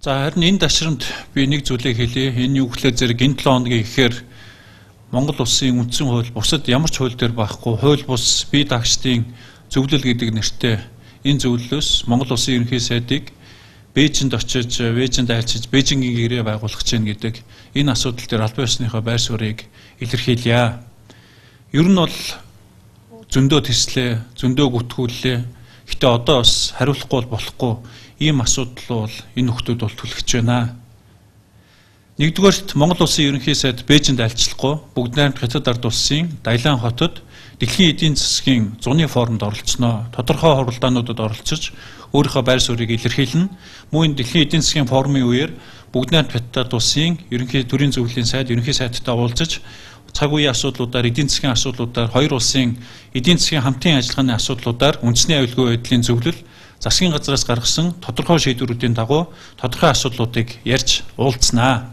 За харин энэ ташрамд би нэг зүйлийг хэлье. Энэ юу гэхлээр зэрэг энэ 7 хоногийн ихээр Монгол улсын үндсэн хууль бусад ямар ч хууль дээр байхгүй хууль бус бие даагчдын зөвлөл гэдэг нэртэй энэ зөвлөлөөс Монгол улсын ерөнхий сайдыг Бээжинд очиж, Бээжинд айлчиж, Бээжингийн гэрээ байгуулах гэж байна гэдэг энэ асуудал дээр албан ёсныхоо байр суурийг илэрхийлье. Ер нь бол зөндөө тэслээ, зөндөө гүтгүүллээ. Гэтэ одоо бас хариулахгүй болохгүй ийм асуудал бол энэ нөхдүүд бол түлхэж байна. Нэгдүгээрт Монгол улсын ерөнхий сайд Бээжинд айлчлахгүй бүгд найрамд хятад ард улсын Дайлан хотод Дэлхийн эдийн засгийн зуны форумд оролцсноо. Тодорхой хуралдаануудад оролцож өөрийнхөө байр суурийг илэрхийлнэ. Мөн Дэлхийн эдийн засгийн форумын үеэр бүгд найрамд хятад улсын ерөнхий төрийн зөвлөлийн сайд ерөнхий сайдтай уулзаж цаг үеийн асуудлуудаар, эдийн засгийн асуудлуудаар, хоёр улсын эдийн засгийн хамтын ажиллагааны асуудлуудаар үндэсний аюулгүй байдлын зөвлөл засгийн газраас гаргасан тодорхой шийдвэрүүдийн дагуу тодорхой асуудлуудыг ярьж уулзнаа.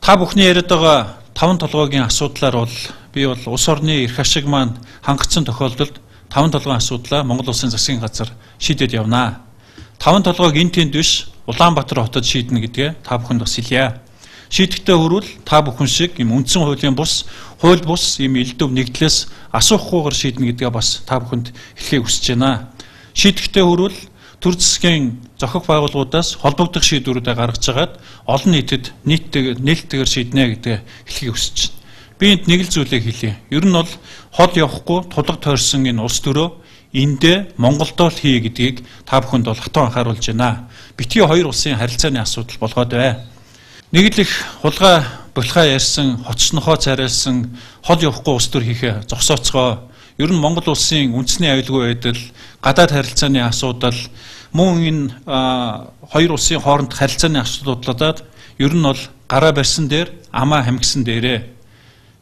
Та бүхний яриад байгаа 5 толгойн асуудлаар бол би бол улс орны эрх ашиг маань хангагдсан тохиолдолд 5 толгойн асуудлаа Монгол улсын засгийн газар шийдээд явнаа. 5 толгойг энэ тэнд биш Улаанбаатар хотод шийднэ гэдгээ та бүхэнд бас хэлье. Шийдэхдээ хүрвэл та бүхэн шиг юм үндсэн хуулийн бус, хууль бус юм элдв нэгдлээс асуухгүйгээр шийднэ гэдгээ бас та бүхэнд хэлхийг хүсэж байна. Шийдэхдээ хүрвэл төр засгийн зохих байгууллагуудаас холбогдох шийдвэрүүдээ гаргаж агаад олон нийтэд нээлттэйгээр шийднэ гэдгээ хэлхийг хүсэж байна. Би энд нэг л зүйлийг хэлье. Ер нь бол хол явахгүй тулга тойрсон энэ улс төрөө эндээ Монголдоо л хий гэдгийг та бүхэнд бол хатан анхааруулж байна. Битгий хоёр улсын харилцааны асуудал болгоод бай. Нэг л их хулгай булхай ярьсан, хоцснохоо царайлсан хол явахгүй улс төр хийхэ зогсооцгоо. Ер нь Монгол улсын үндэсний аюулгүй байдал, гадаад харилцааны асуудал, мөн энэ хоёр улсын хооронд харилцааны асуудлуудад ер нь бол гараа барьсан дээр амаа хамгисан дээрээ.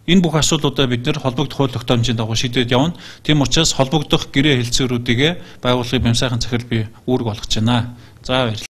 Энэ бүх асуудлуудаа бид нэр холбогдох хууль тогтоомжийн дагуу шийдээд явна. Тийм учраас холбогдох гэрээ хэлцээрүүдийг байгуулгын бямсайхан захирал би үүрэг болгож байна. За баярлалаа.